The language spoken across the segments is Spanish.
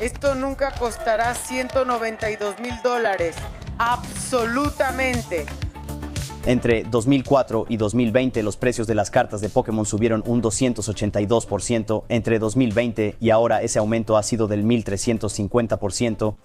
Esto nunca costará $192,000. Absolutamente. Entre 2004 y 2020, los precios de las cartas de Pokémon subieron un 282%. Entre 2020 y ahora ese aumento ha sido del 1.350%.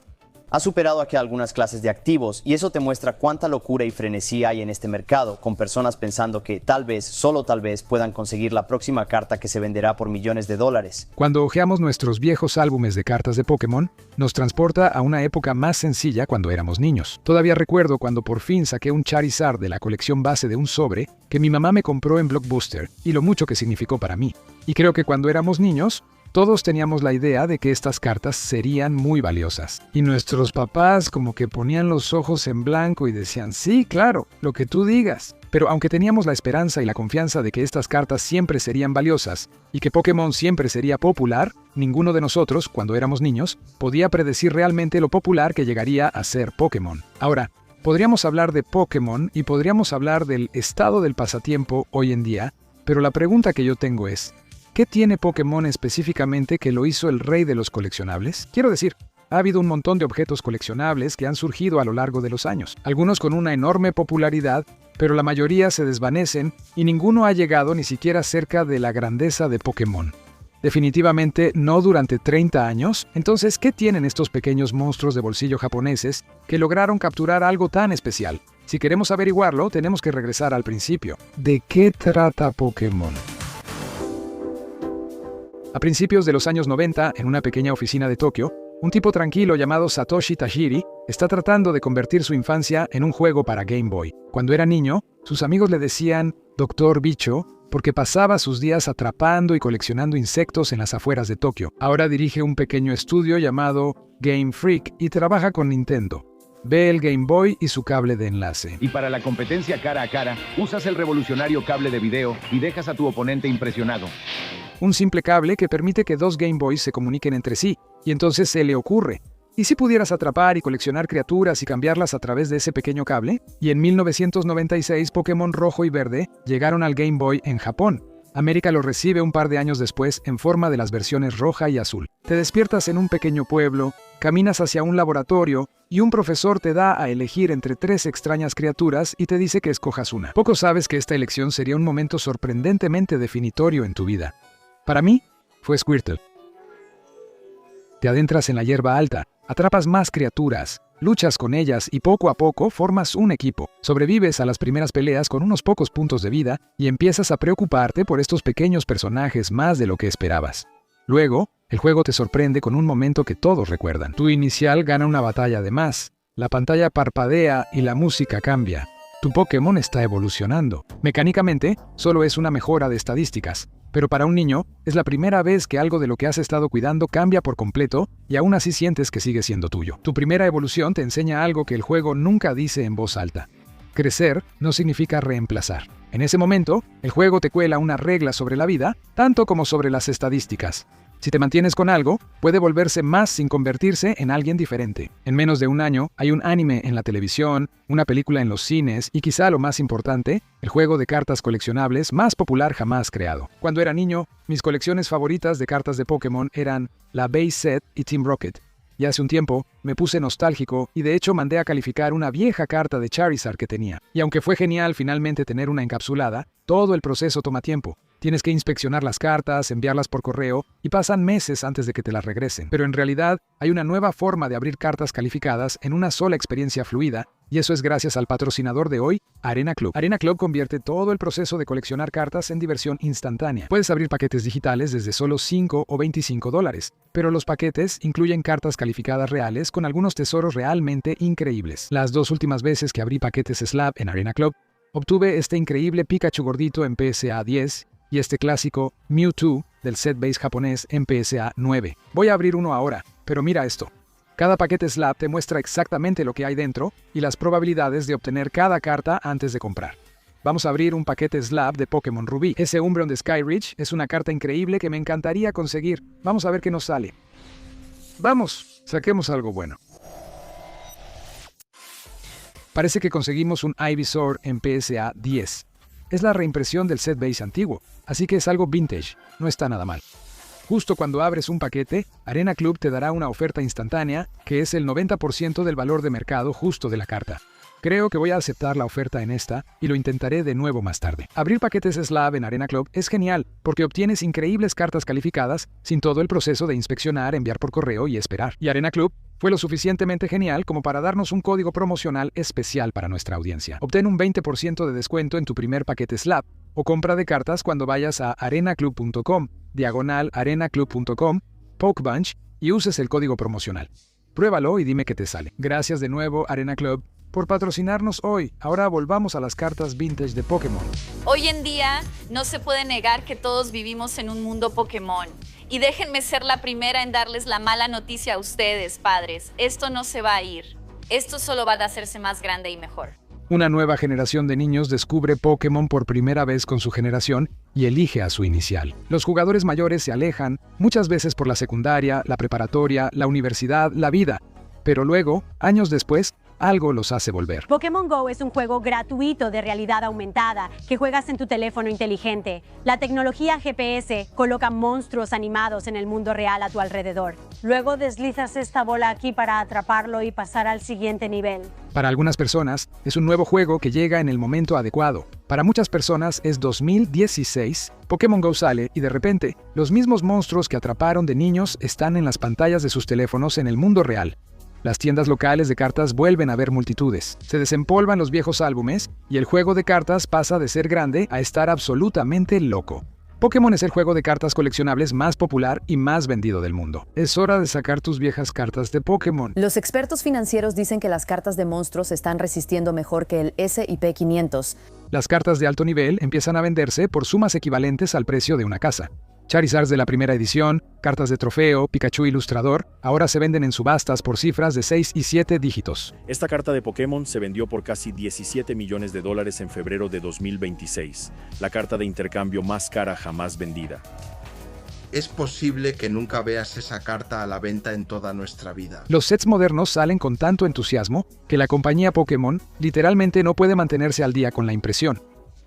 Ha superado aquí algunas clases de activos y eso te muestra cuánta locura y frenesí hay en este mercado, con personas pensando que tal vez, solo tal vez, puedan conseguir la próxima carta que se venderá por millones de dólares. Cuando hojeamos nuestros viejos álbumes de cartas de Pokémon, nos transporta a una época más sencilla cuando éramos niños. Todavía recuerdo cuando por fin saqué un Charizard de la colección base de un sobre que mi mamá me compró en Blockbuster y lo mucho que significó para mí. Y creo que cuando éramos niños, todos teníamos la idea de que estas cartas serían muy valiosas. Y nuestros papás como que ponían los ojos en blanco y decían, sí, claro, lo que tú digas. Pero aunque teníamos la esperanza y la confianza de que estas cartas siempre serían valiosas y que Pokémon siempre sería popular, ninguno de nosotros, cuando éramos niños, podía predecir realmente lo popular que llegaría a ser Pokémon. Ahora, podríamos hablar de Pokémon y podríamos hablar del estado del pasatiempo hoy en día, pero la pregunta que yo tengo es, ¿qué tiene Pokémon específicamente que lo hizo el rey de los coleccionables? Quiero decir, ha habido un montón de objetos coleccionables que han surgido a lo largo de los años, algunos con una enorme popularidad, pero la mayoría se desvanecen y ninguno ha llegado ni siquiera cerca de la grandeza de Pokémon. Definitivamente no durante 30 años. Entonces, ¿qué tienen estos pequeños monstruos de bolsillo japoneses que lograron capturar algo tan especial? Si queremos averiguarlo, tenemos que regresar al principio. ¿De qué trata Pokémon? A principios de los años 90, en una pequeña oficina de Tokio, un tipo tranquilo llamado Satoshi Tajiri está tratando de convertir su infancia en un juego para Game Boy. Cuando era niño, sus amigos le decían Doctor Bicho porque pasaba sus días atrapando y coleccionando insectos en las afueras de Tokio. Ahora dirige un pequeño estudio llamado Game Freak y trabaja con Nintendo. Ve el Game Boy y su cable de enlace. Y para la competencia cara a cara, usas el revolucionario cable de video y dejas a tu oponente impresionado. Un simple cable que permite que dos Game Boys se comuniquen entre sí, y entonces se le ocurre, ¿y si pudieras atrapar y coleccionar criaturas y cambiarlas a través de ese pequeño cable? Y en 1996 Pokémon Rojo y Verde llegaron al Game Boy en Japón. América lo recibe un par de años después en forma de las versiones roja y azul. Te despiertas en un pequeño pueblo, caminas hacia un laboratorio y un profesor te da a elegir entre 3 extrañas criaturas y te dice que escojas una. Poco sabes que esta elección sería un momento sorprendentemente definitorio en tu vida. Para mí, fue Squirtle. Te adentras en la hierba alta, atrapas más criaturas, luchas con ellas y poco a poco formas un equipo. Sobrevives a las primeras peleas con unos pocos puntos de vida y empiezas a preocuparte por estos pequeños personajes más de lo que esperabas. Luego, el juego te sorprende con un momento que todos recuerdan. Tu inicial gana una batalla de más, la pantalla parpadea y la música cambia. Tu Pokémon está evolucionando. Mecánicamente, solo es una mejora de estadísticas, pero para un niño, es la primera vez que algo de lo que has estado cuidando cambia por completo y aún así sientes que sigue siendo tuyo. Tu primera evolución te enseña algo que el juego nunca dice en voz alta. Crecer no significa reemplazar. En ese momento, el juego te cuela una regla sobre la vida, tanto como sobre las estadísticas. Si te mantienes con algo, puede volverse más sin convertirse en alguien diferente. En menos de un año, hay un anime en la televisión, una película en los cines y quizá lo más importante, el juego de cartas coleccionables más popular jamás creado. Cuando era niño, mis colecciones favoritas de cartas de Pokémon eran la Base Set y Team Rocket. Y hace un tiempo, me puse nostálgico y de hecho mandé a calificar una vieja carta de Charizard que tenía. Y aunque fue genial finalmente tener una encapsulada, todo el proceso toma tiempo. Tienes que inspeccionar las cartas, enviarlas por correo y pasan meses antes de que te las regresen. Pero en realidad hay una nueva forma de abrir cartas calificadas en una sola experiencia fluida y eso es gracias al patrocinador de hoy, Arena Club. Arena Club convierte todo el proceso de coleccionar cartas en diversión instantánea. Puedes abrir paquetes digitales desde solo $5 o $25, pero los paquetes incluyen cartas calificadas reales con algunos tesoros realmente increíbles. Las 2 últimas veces que abrí paquetes Slab en Arena Club, obtuve este increíble Pikachu gordito en PSA 10 y este clásico Mewtwo del set base japonés en PSA 9. Voy a abrir uno ahora, pero mira esto. Cada paquete Slab te muestra exactamente lo que hay dentro y las probabilidades de obtener cada carta antes de comprar. Vamos a abrir un paquete Slab de Pokémon Rubí. Ese Umbreon de Skyreach es una carta increíble que me encantaría conseguir. Vamos a ver qué nos sale. Vamos, saquemos algo bueno. Parece que conseguimos un Ivysaur en PSA 10. Es la reimpresión del set base antiguo, así que es algo vintage, no está nada mal. Justo cuando abres un paquete, Arena Club te dará una oferta instantánea, que es el 90% del valor de mercado justo de la carta. Creo que voy a aceptar la oferta en esta y lo intentaré de nuevo más tarde. Abrir paquetes Slab en Arena Club es genial porque obtienes increíbles cartas calificadas sin todo el proceso de inspeccionar, enviar por correo y esperar. Y Arena Club fue lo suficientemente genial como para darnos un código promocional especial para nuestra audiencia. Obtén un 20% de descuento en tu primer paquete Slab o compra de cartas cuando vayas a arenaclub.com/arenaclub.com, Pokebunch y uses el código promocional. Pruébalo y dime qué te sale. Gracias de nuevo, Arena Club, por patrocinarnos hoy. Ahora volvamos a las cartas vintage de Pokémon. Hoy en día no se puede negar que todos vivimos en un mundo Pokémon. Y déjenme ser la primera en darles la mala noticia a ustedes, padres. Esto no se va a ir. Esto solo va a hacerse más grande y mejor. Una nueva generación de niños descubre Pokémon por primera vez con su generación y elige a su inicial. Los jugadores mayores se alejan, muchas veces por la secundaria, la preparatoria, la universidad, la vida. Pero luego, años después, algo los hace volver. Pokémon Go es un juego gratuito de realidad aumentada que juegas en tu teléfono inteligente. La tecnología GPS coloca monstruos animados en el mundo real a tu alrededor. Luego deslizas esta bola aquí para atraparlo y pasar al siguiente nivel. Para algunas personas, es un nuevo juego que llega en el momento adecuado. Para muchas personas es 2016, Pokémon Go sale y de repente, los mismos monstruos que atraparon de niños están en las pantallas de sus teléfonos en el mundo real. Las tiendas locales de cartas vuelven a ver multitudes. Se desempolvan los viejos álbumes y el juego de cartas pasa de ser grande a estar absolutamente loco. Pokémon es el juego de cartas coleccionables más popular y más vendido del mundo. Es hora de sacar tus viejas cartas de Pokémon. Los expertos financieros dicen que las cartas de monstruos están resistiendo mejor que el S&P 500. Las cartas de alto nivel empiezan a venderse por sumas equivalentes al precio de una casa. Charizards de la primera edición, cartas de trofeo, Pikachu ilustrador, ahora se venden en subastas por cifras de 6 y 7 dígitos. Esta carta de Pokémon se vendió por casi $17 millones en febrero de 2026, la carta de intercambio más cara jamás vendida. Es posible que nunca veas esa carta a la venta en toda nuestra vida. Los sets modernos salen con tanto entusiasmo que la compañía Pokémon literalmente no puede mantenerse al día con la impresión.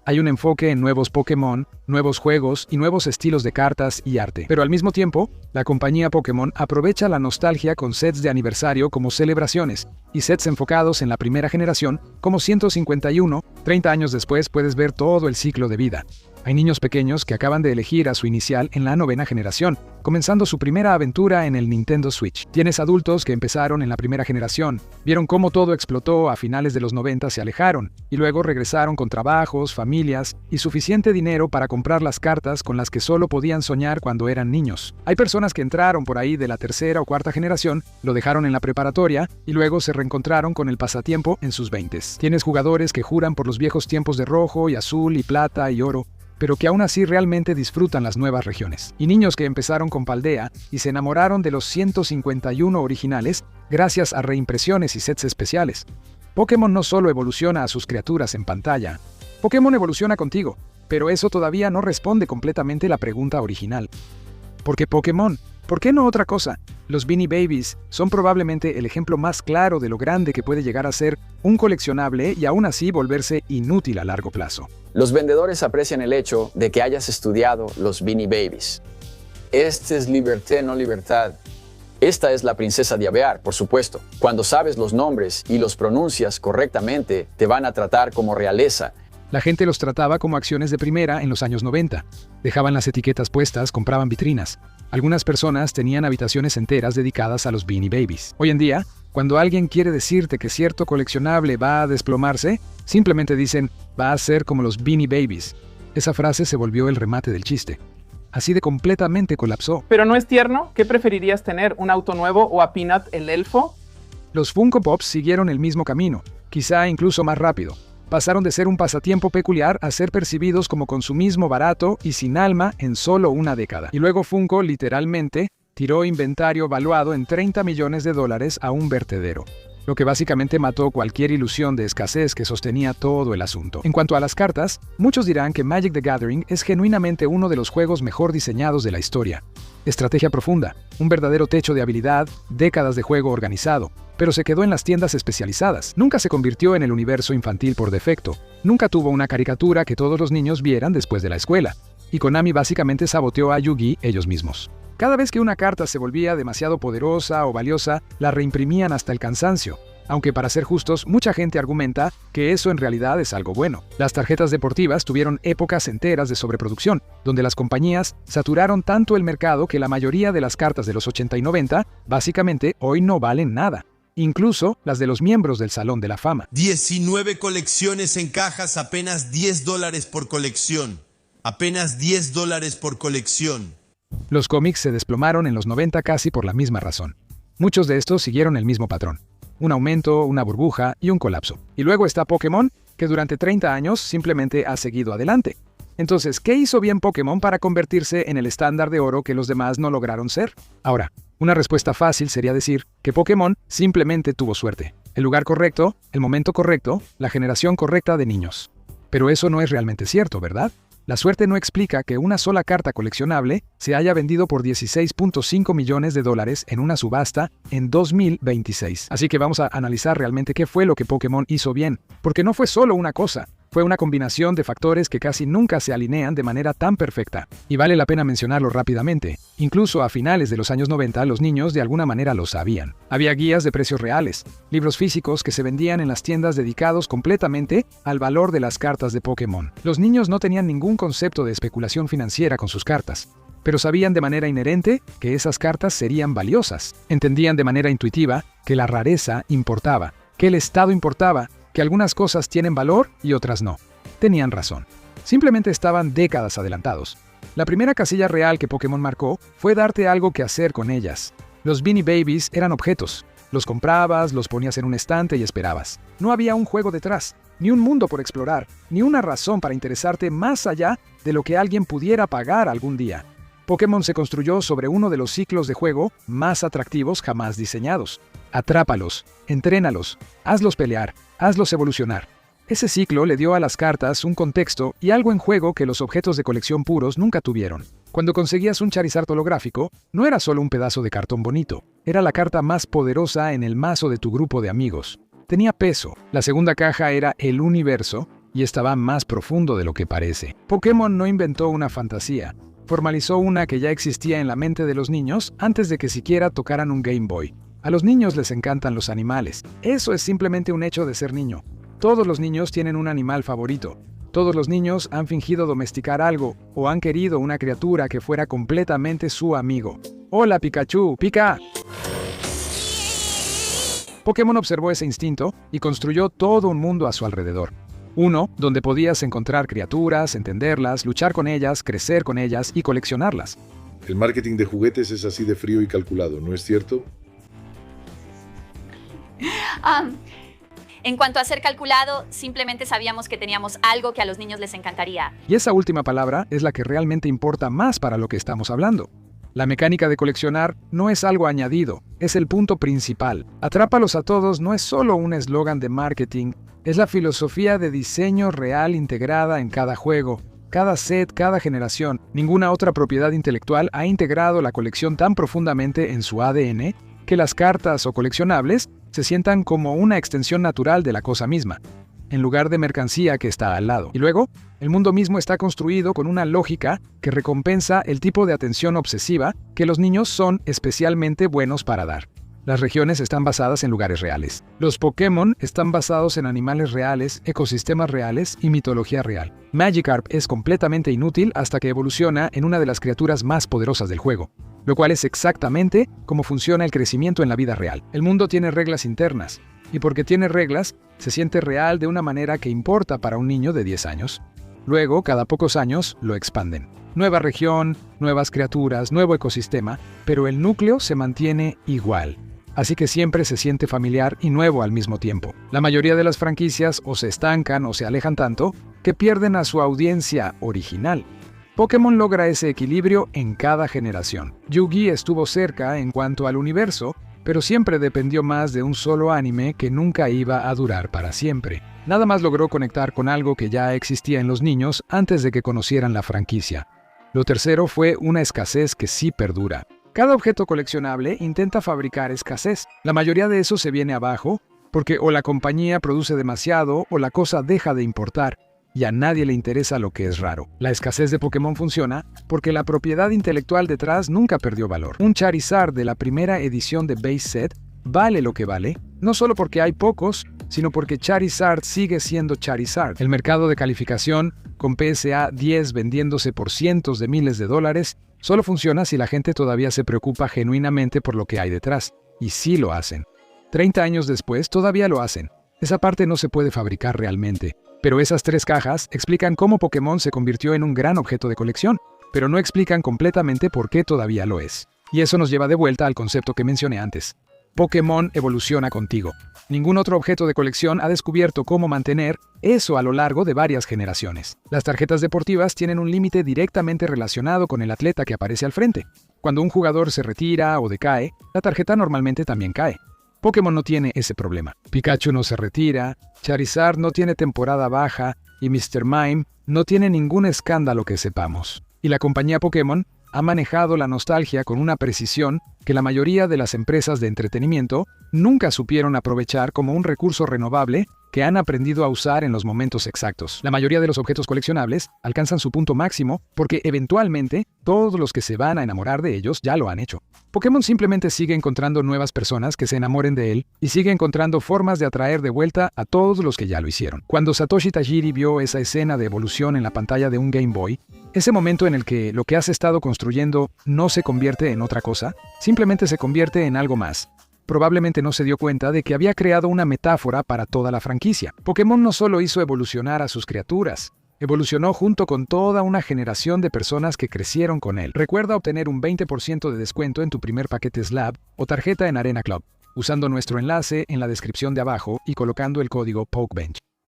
Hay un enfoque en nuevos Pokémon, nuevos juegos y nuevos estilos de cartas y arte. Pero al mismo tiempo, la compañía Pokémon aprovecha la nostalgia con sets de aniversario como celebraciones y sets enfocados en la primera generación como 151. 30 años después puedes ver todo el ciclo de vida. Hay niños pequeños que acaban de elegir a su inicial en la 9ª generación, comenzando su primera aventura en el Nintendo Switch. Tienes adultos que empezaron en la primera generación, vieron cómo todo explotó a finales de los 90, se alejaron, y luego regresaron con trabajos, familias y suficiente dinero para comprar las cartas con las que solo podían soñar cuando eran niños. Hay personas que entraron por ahí de la 3ª o 4ª generación, lo dejaron en la preparatoria y luego se reencontraron con el pasatiempo en sus 20s. Tienes jugadores que juran por los viejos tiempos de rojo y azul y plata y oro, pero que aún así realmente disfrutan las nuevas regiones. Y niños que empezaron con Paldea y se enamoraron de los 151 originales gracias a reimpresiones y sets especiales. Pokémon no solo evoluciona a sus criaturas en pantalla, Pokémon evoluciona contigo, pero eso todavía no responde completamente la pregunta original. ¿Por qué Pokémon? ¿Por qué no otra cosa? Los Beanie Babies son probablemente el ejemplo más claro de lo grande que puede llegar a ser un coleccionable y aún así volverse inútil a largo plazo. Los vendedores aprecian el hecho de que hayas estudiado los Beanie Babies. Este es Liberté, no Libertad. Esta es la princesa de Avear, por supuesto. Cuando sabes los nombres y los pronuncias correctamente, te van a tratar como realeza. La gente los trataba como acciones de primera en los años 90. Dejaban las etiquetas puestas, compraban vitrinas. Algunas personas tenían habitaciones enteras dedicadas a los Beanie Babies. Hoy en día, cuando alguien quiere decirte que cierto coleccionable va a desplomarse, simplemente dicen, va a ser como los Beanie Babies. Esa frase se volvió el remate del chiste. Así de completamente colapsó. ¿Pero no es tierno? ¿Qué preferirías tener, un auto nuevo o a Peanut el elfo? Los Funko Pops siguieron el mismo camino, quizá incluso más rápido. Pasaron de ser un pasatiempo peculiar a ser percibidos como consumismo barato y sin alma en solo una década. Y luego Funko literalmente tiró inventario valuado en $30 millones a un vertedero, lo que básicamente mató cualquier ilusión de escasez que sostenía todo el asunto. En cuanto a las cartas, muchos dirán que Magic the Gathering es genuinamente uno de los juegos mejor diseñados de la historia. Estrategia profunda, un verdadero techo de habilidad, décadas de juego organizado, pero se quedó en las tiendas especializadas. Nunca se convirtió en el universo infantil por defecto. Nunca tuvo una caricatura que todos los niños vieran después de la escuela. y Konami básicamente saboteó a Yu-Gi ellos mismos. Cada vez que una carta se volvía demasiado poderosa o valiosa, la reimprimían hasta el cansancio. Aunque para ser justos, mucha gente argumenta que eso en realidad es algo bueno. Las tarjetas deportivas tuvieron épocas enteras de sobreproducción, donde las compañías saturaron tanto el mercado que la mayoría de las cartas de los 80 y 90 básicamente hoy no valen nada. Incluso las de los miembros del Salón de la Fama. 19 colecciones en cajas, apenas $10 por colección. Apenas $10 por colección. Los cómics se desplomaron en los 90 casi por la misma razón. Muchos de estos siguieron el mismo patrón. Un aumento, una burbuja y un colapso. Y luego está Pokémon, que durante 30 años simplemente ha seguido adelante. Entonces, ¿qué hizo bien Pokémon para convertirse en el estándar de oro que los demás no lograron ser? Ahora, una respuesta fácil sería decir que Pokémon simplemente tuvo suerte. El lugar correcto, el momento correcto, la generación correcta de niños. Pero eso no es realmente cierto, ¿verdad? La suerte no explica que una sola carta coleccionable se haya vendido por $16.5 millones en una subasta en 2026. Así que vamos a analizar realmente qué fue lo que Pokémon hizo bien, porque no fue solo una cosa. Fue una combinación de factores que casi nunca se alinean de manera tan perfecta. Y vale la pena mencionarlo rápidamente. Incluso a finales de los años 90, los niños de alguna manera lo sabían. Había guías de precios reales, libros físicos que se vendían en las tiendas dedicados completamente al valor de las cartas de Pokémon. Los niños no tenían ningún concepto de especulación financiera con sus cartas, pero sabían de manera inherente que esas cartas serían valiosas. Entendían de manera intuitiva que la rareza importaba, que el estado importaba, que algunas cosas tienen valor y otras no. Tenían razón. Simplemente estaban décadas adelantados. La primera casilla real que Pokémon marcó fue darte algo que hacer con ellas. Los Beanie Babies eran objetos. Los comprabas, los ponías en un estante y esperabas. No había un juego detrás, ni un mundo por explorar, ni una razón para interesarte más allá de lo que alguien pudiera pagar algún día. Pokémon se construyó sobre uno de los ciclos de juego más atractivos jamás diseñados. Atrápalos, entrénalos, hazlos pelear, hazlos evolucionar. Ese ciclo le dio a las cartas un contexto y algo en juego que los objetos de colección puros nunca tuvieron. Cuando conseguías un Charizard holográfico, no era solo un pedazo de cartón bonito, era la carta más poderosa en el mazo de tu grupo de amigos. Tenía peso. La segunda caja era el universo y estaba más profundo de lo que parece. Pokémon no inventó una fantasía. Formalizó una que ya existía en la mente de los niños antes de que siquiera tocaran un Game Boy. A los niños les encantan los animales. Eso es simplemente un hecho de ser niño. Todos los niños tienen un animal favorito. Todos los niños han fingido domesticar algo o han querido una criatura que fuera completamente su amigo. ¡Hola, Pikachu! ¡Pica! Pokémon observó ese instinto y construyó todo un mundo a su alrededor. Uno donde podías encontrar criaturas, entenderlas, luchar con ellas, crecer con ellas y coleccionarlas. El marketing de juguetes es así de frío y calculado, ¿no es cierto? En cuanto a ser calculado, simplemente sabíamos que teníamos algo que a los niños les encantaría. Y esa última palabra es la que realmente importa más para lo que estamos hablando. La mecánica de coleccionar no es algo añadido, es el punto principal. Atrápalos a todos no es solo un eslogan de marketing, es la filosofía de diseño real integrada en cada juego, cada set, cada generación. Ninguna otra propiedad intelectual ha integrado la colección tan profundamente en su ADN que las cartas o coleccionables se sientan como una extensión natural de la cosa misma, en lugar de mercancía que está al lado. Y luego, el mundo mismo está construido con una lógica que recompensa el tipo de atención obsesiva que los niños son especialmente buenos para dar. Las regiones están basadas en lugares reales. Los Pokémon están basados en animales reales, ecosistemas reales y mitología real. Magikarp es completamente inútil hasta que evoluciona en una de las criaturas más poderosas del juego, lo cual es exactamente cómo funciona el crecimiento en la vida real. El mundo tiene reglas internas, y porque tiene reglas, se siente real de una manera que importa para un niño de 10 años. Luego, cada pocos años, lo expanden. Nueva región, nuevas criaturas, nuevo ecosistema, pero el núcleo se mantiene igual. Así que siempre se siente familiar y nuevo al mismo tiempo. La mayoría de las franquicias o se estancan o se alejan tanto que pierden a su audiencia original. Pokémon logra ese equilibrio en cada generación. Yu-Gi estuvo cerca en cuanto al universo, pero siempre dependió más de un solo anime que nunca iba a durar para siempre. Nada más logró conectar con algo que ya existía en los niños antes de que conocieran la franquicia. Lo tercero fue una escasez que sí perdura. Cada objeto coleccionable intenta fabricar escasez. La mayoría de eso se viene abajo, porque o la compañía produce demasiado o la cosa deja de importar. y a nadie le interesa lo que es raro. La escasez de Pokémon funciona porque la propiedad intelectual detrás nunca perdió valor. Un Charizard de la primera edición de Base Set vale lo que vale, no solo porque hay pocos, sino porque Charizard sigue siendo Charizard. El mercado de calificación, con PSA 10 vendiéndose por cientos de miles de dólares, solo funciona si la gente todavía se preocupa genuinamente por lo que hay detrás. Y sí lo hacen. 30 años después todavía lo hacen. Esa parte no se puede fabricar realmente. Pero esas 3 cajas explican cómo Pokémon se convirtió en un gran objeto de colección, pero no explican completamente por qué todavía lo es. Y eso nos lleva de vuelta al concepto que mencioné antes. Pokémon evoluciona contigo. Ningún otro objeto de colección ha descubierto cómo mantener eso a lo largo de varias generaciones. Las tarjetas deportivas tienen un límite directamente relacionado con el atleta que aparece al frente. Cuando un jugador se retira o decae, la tarjeta normalmente también cae. Pokémon no tiene ese problema. Pikachu no se retira, Charizard no tiene temporada baja y Mr. Mime no tiene ningún escándalo que sepamos. Y la compañía Pokémon ha manejado la nostalgia con una precisión que la mayoría de las empresas de entretenimiento nunca supieron aprovechar como un recurso renovable que han aprendido a usar en los momentos exactos. La mayoría de los objetos coleccionables alcanzan su punto máximo porque eventualmente todos los que se van a enamorar de ellos ya lo han hecho. Pokémon simplemente sigue encontrando nuevas personas que se enamoren de él y sigue encontrando formas de atraer de vuelta a todos los que ya lo hicieron. Cuando Satoshi Tajiri vio esa escena de evolución en la pantalla de un Game Boy, ese momento en el que lo que has estado construyendo no se convierte en otra cosa, simplemente se convierte en algo más. Probablemente no se dio cuenta de que había creado una metáfora para toda la franquicia. Pokémon no solo hizo evolucionar a sus criaturas, evolucionó junto con toda una generación de personas que crecieron con él. Recuerda obtener un 20% de descuento en tu primer paquete Slab o tarjeta en Arena Club, usando nuestro enlace en la descripción de abajo y colocando el código PokeBench.